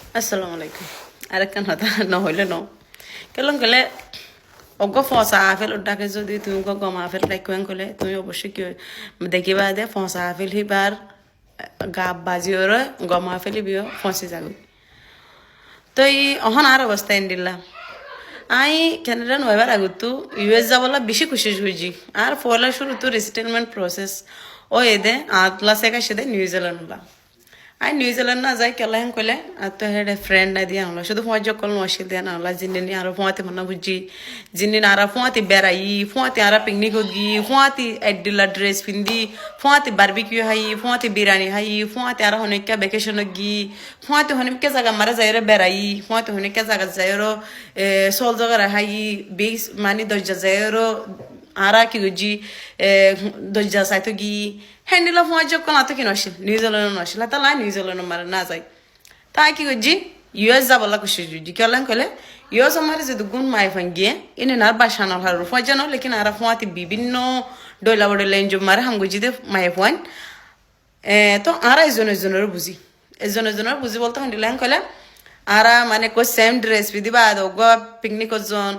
আসসালামু আলাইকুম আরেকখান কথা নহইলে ন কেলম গেলে অজ্ঞ ফসা আফেল ডাকে যদি তুমি গম আফেল রাখবেন কলে তুমি অবশ্যই কি দেখিবা দে ফসা আফেল হিবার গাপ বাজিওর গম আফেল বিও ফসে যাবে তো এই অহন আর অবস্থা এন্ডিল্লা আই ক্যানাডা নয়বার আগতো ইউএস যাবলা বেশি খুশি হয়েছি আর পয়লা শুরু তো রিসেটেলমেন্ট প্রসেস ও এদে আতলা সেকা সেদে নিউজিল্যান্ড আই নিউজিল্যান্ড না যাই কেলা হেন কইলে আর তো হেড ফ্রেন্ড না দিয়ে আনলো শুধু ফোঁয়াজ কল নসিল দিয়ে আনলা জিন্দিনি আর ফোঁয়াতে মনে বুঝি জিন্দিন আর ফোঁয়াতে বেড়াই ফোঁয়াতে আর পিকনিক গি ফোঁয়াতে এডিলা ড্রেস পিন্দি ফোঁয়াতে বারবিকিউ হাই ফোঁয়াতে বিরিয়ানি হাই ফোঁয়াতে আর হনিকা ভ্যাকেশন গি ফোঁয়াতে হনিকে জায়গা মারা যাই বেড়াই ফোঁয়াতে হনিকে জায়গা যাই সল জায়গা হাই বেশ মানে দরজা যাই আরা কি গুজি দরজা চাইতো গি হ্যান্ডিলা ফোঁয়াজ কল আতো কি নসিল নিউজিল্যান্ড নসিল তা লাই নিউজিল্যান্ড মারা না যাই তাই কি গুজি ইউএস যাবলা খুশি জুজি কেলাম কলে ইউএস আমার যদি গুণ মাই ফাঙ্গিয়ে ইনে না বাসানো হারু ফজানো লেকিন আর ফোঁয়াতে বিভিন্ন ডইলা বডলে এনজো মারে হাম গুজি দে মাই ফোন তো আর একজনের বুঝি একজনের বুঝি বলতে হ্যান্ডিলা কলে আরা মানে কো সেম ড্রেস পিদিবা গো পিকনিক জন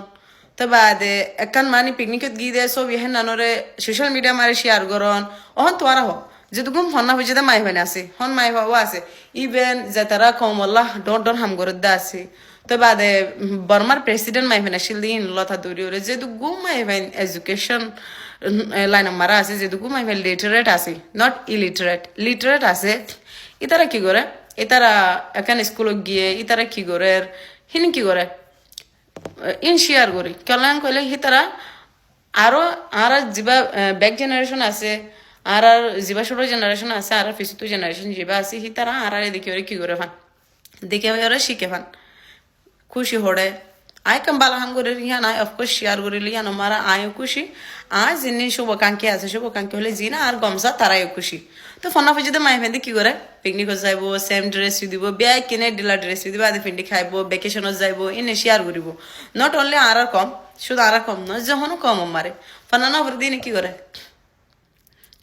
তো বাদে একান মানে পিকনিকত গিয়ে দে সব ইহেন নানরে সোশ্যাল মিডিয়া মারে শেয়ার করন অহন তোয়ারা হ যেহেতু গুম হন্না হয়ে যেতে মাই ভাই আছে হন মাই ভাবও আছে ইভেন যে তারা কমল্লা ডর হাম করে দা আছে তো বাদে বর্মার প্রেসিডেন্ট মাই ভাই আসিল দিন লতা দৌড়ি ওরে যেহেতু গুম মাই ভাই এডুকেশন লাইন মারা আছে যেহেতু গুম মাই ভাই লিটারেট আছে নট ইলিটারেট লিটারেট আছে ইতারা কি করে ইতারা এখান স্কুলত গিয়ে ইতারা কি করে হিনি কি করে ইন শেয়ার করি কেলাম কইলে হি তারা আরো আর যা ব্যাক জেনারেশন আছে আর যা ছোট জেনারেশন আছে আর ফিসিতু জেনারেশন যা আছে হি তারা আর দেখি ওরে কি করে ফান দেখে ওরা শিখে ফান খুশি হড়ে আয় কাম বালা হাম করে রিহান আয় অফকোর্স শেয়ার করে লিয়ান আমার আয়ও খুশি আর যিনি শুভাকাঙ্ক্ষী আছে শুভাকাঙ্ক্ষী হলে জিনা আর গমসা তারাইও খুশি তো ফনা ফুজিতে মাই ফেন্দি কি করে পিকনিকত যাইব সেম ড্রেস দিব বেয়া কিনে ডিলা ড্রেস দিব আদি ফেন্দি খাইব ভ্যাকেশনত যাইব এনে শেয়ার করিব নট অনলি আর কম শুধু আর কম নয় যখনও কম আমারে ফনানা ভরে দিনে কি করে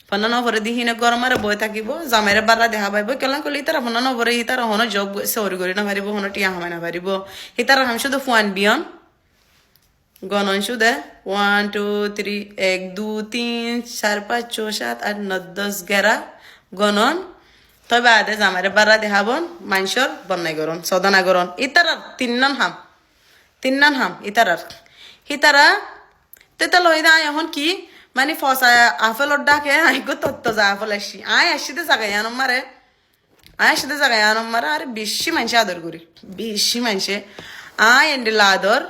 ফনানা ভরে দি হিনে গরমারে বই থাকিব জামাইরে বারা দেখা পাইব কেলাম কলি তারা ফনানা ভরে হিতার হনো জব সরি করি না পারিব হনো টিয়া হামাই না পারিব হিতার হাম শুধু ফুয়ান বিয়ন গণন শুধু 1 2 3 1 2 3 4 5 6 7 8 9 10 11 গণন তবে আদে জামাইরে বারা দেখাবন মাইনসর বন্যাই গরন সদনা গরন ইতার তিন নান হাম ইতার হিতারা তেতা লই দা এখন কি মানে ফসা আফেলর ডাকে আইগো তত্ত যা আফেল আসি আসিতে জাগাই আনমারে আসিতে জাগাই আনমারে আরে বেশি মানুষে আদর করি বেশি মানুষে এন্ডিলা আদর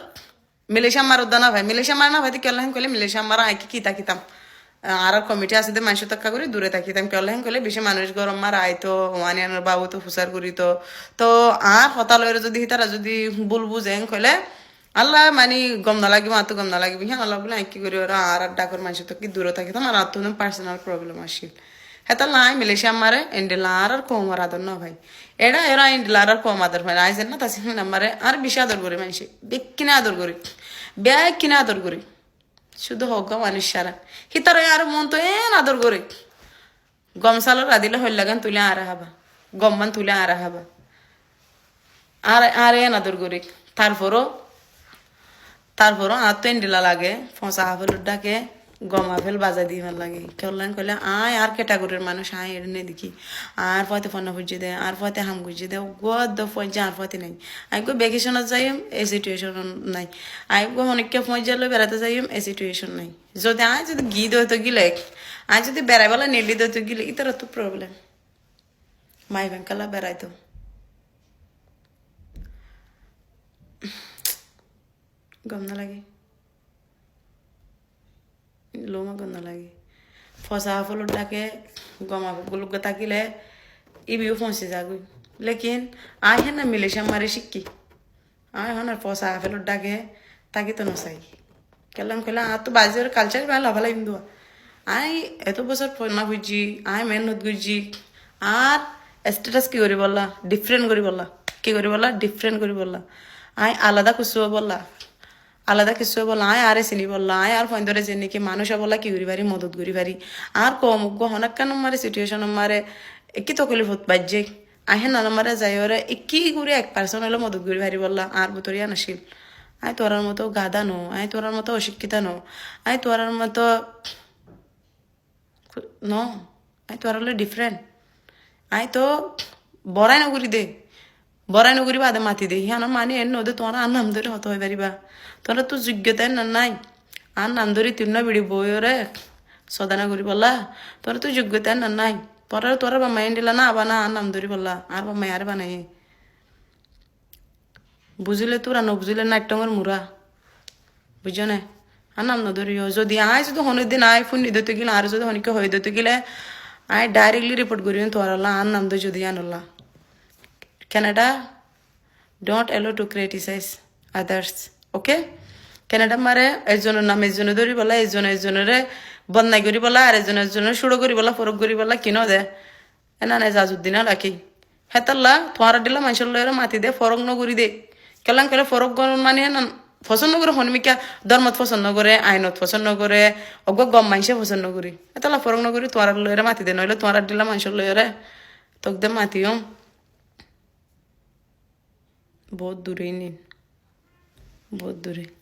মিলেশিয়া মার উদ্দানা ভাই মিলেশিয়া মার না ভাই কেলাহেন কইলে মিলেশিয়া মারা আইকি কিতাম আর কমিটি আছে দে মানুষ তক্কা করি দূরে থাকিতাম কেলাহেন কইলে বেশি মানুষ গরম মার আইতো ওয়ানিয়ানোর বাবু তো ফুসার করিত তো আর হতালয়ের যদি তারা যদি বুল বুঝেন কইলে আল্লাহ মানে গম না লাগিব আতো গম না লাগিব হ্যাঁ আল্লাহ বলে কি করি ওরা আর ডাকর মানুষ তো কি দূরে থাকিতাম আর তো পার্সোনাল প্রবলেম আসিল হেতা নাই মিলেশিয়া মারে এন্ডিলা আর কম আর আদর না ভাই এরা এন্ডিলা আর কম আদর ভাই আইজেন না তাসি আমারে আর বেশি আদর করি মানুষ বেকিনে আদর করি ব্যাগ কিনে আদর করি শুধু হোক মানুষ সারা হিতার আর মন তো আদর করে গমসালো রাধিলে হইল লাগান তুলে আর হাবা গম্মান তুলে আর হাবা আর আদর করি তারপরও আর তো এন্ডিলা লাগে ফসা হাফেল ডাকে গম আফেল বাজা দিয়ে ভাল লাগে কেলাম কইলে আর ক্যাটাগরির মানুষ এনে দেখি আর পথে ফোনা খুঁজে দেয় আর পথে হাম খুঁজে দেয় গদ ফজা আর পথে নাই আই গো ভ্যাকেশনত যাইম এই সিচুয়েশন নাই আই গো অনেককে ফজালে বেড়াতে যাইম এই সিচুয়েশন নাই যদি যদি গীত হইতো গিলে যদি বেড়াইবেলা নেলি দইতো গিলে ইতার তো প্রবলেম মাই ব্যাংকালা বেড়াইতো গম না লাগে লোমা গন্ধ লাগে ফসা ফলর ডাকে গমা গুলুক থাকিলে ইবিও ফসে যাগুই লেকিন হেন না মিলেশিয়া মারে শিক্ষি হন আর ফসা ফেলর ডাকে তাকে তো নসাই কেলাম খেলা তো বাজের কালচার ভালো লাভালাই কিন্তু এত বছর না বুঝছি মেহনত করছি আর স্ট্যাটাস কি করি বললা ডিফারেন্ট করি বললা ডিফারেন্ট করি বললা আলাদা কিছু বললা আলাদা কিছু বললা আরে চিনি বললা আর ফোন ধরে যে নাকি মানুষ বললা কি করি পারি মদত করি পারি আর কম গহনাক কেন মারে সিচুয়েশন মারে কি তকলিফ বাজ্যে আহে নানামারে যাই ওরে কি করে 1% হলে মদত করি ভারি বললা আর বুতরিয়া নাছিল আই তোরার মতো গাদা নো আই তোরার মতো অশিক্ষিত নো আই তোরার মতো ন আই তোর হলে ডিফারেন্ট আই তো বড়াই নগরি দে বড়াই নগরি বাদে মাতি দে হিয়ান মানে এর নদে তোমার আর নাম ধরে হতে হয়ে পারিবা তোরা তো যোগ্যতা না নাই আর নাম ধরি তিন বিড়ি বই রে সদানা করি বললা তোরা তো যোগ্যতা না নাই তোরা বা মাইন দিলা না আবার না আর নাম ধরি বললা আর বা মায়ার বানাই বুঝিলে তোরা নবুঝিলে নাট্যঙ্গর মুরা বুঝছো না আর নাম না ধরিও যদি আয় যদি হনের দিন আয় ফোন দিতে গেলে আর যদি হনিকে হয়ে দিতে গেলে আয় ডাইরেক্টলি রিপোর্ট করি তোরা আর নাম ধরে যদি আনলা Canada don't allow to criticize others okay Canada মারে একজনের নাম একজনে ধরি বলা একজনের বদনাই করি বলা আর একজনের সুড়ো করি বলা ফরক করি বলা কিনো দে এনা নাই জাজুদ্দিন রাখি হেতাল্লা তোমার দিলা মানুষের লয়ের মাতি দে ফরক নগরি দে কেলাম কেলে ফরক মানে পছন্দ করে হনমিকা ধর্মত পছন্দ করে আইনত পছন্দ করে অগ গম মানুষে পছন্দ করি এতাল্লা ফরক নগরি তোমার লয়ের মাতি দে নইলে তোমার দিলা মানুষের লয়ের তোক দে মাতিও बहुत दूर ही नहीं बहुत दूर है